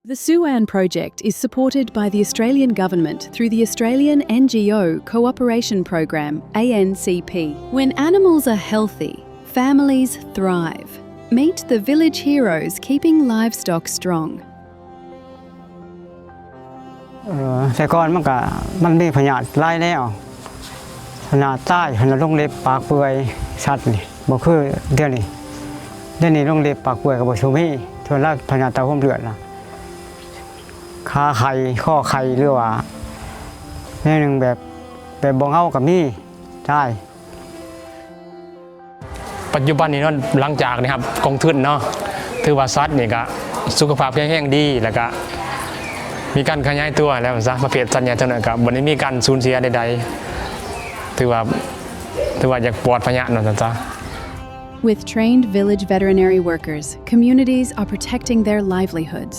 The Suan project is supported by the Australian Government through the Australian NGO Cooperation Program, ANCP. When animals are healthy, families thrive. Meet the village heroes keeping livestock strong. แต่ก่อนมันมีพยาธิหลายแล้วพยาธิใต้พยาธิลงเล็บปากเปื่อยสัตว์นี่บ่คือเดี๋ยวนี้ลงเล็บปากเปื่อยก็บ่ชูมีส่วนละพยาธิตาห่มเลือดล่ะขาไข่ข้อไข่หรือว่าแนวนึงแบบบ่เฮาก็มีใช่ปัจจุบันนี้เนาะหลังจากนี่ครับกองทุนเนาะถือว่าสัตว์นี่ก็สุขภาพแข็งแรงดีแล้วก็มีการขยายตัวแล้วซะประเภทสัตว์ใหญ่เท่านั้นก็บ่ได้มีการสูญเสียใดๆถือว่าอยากปลอดภัยเนาะซะ With trained village veterinary workers, communities are protecting their livelihoods.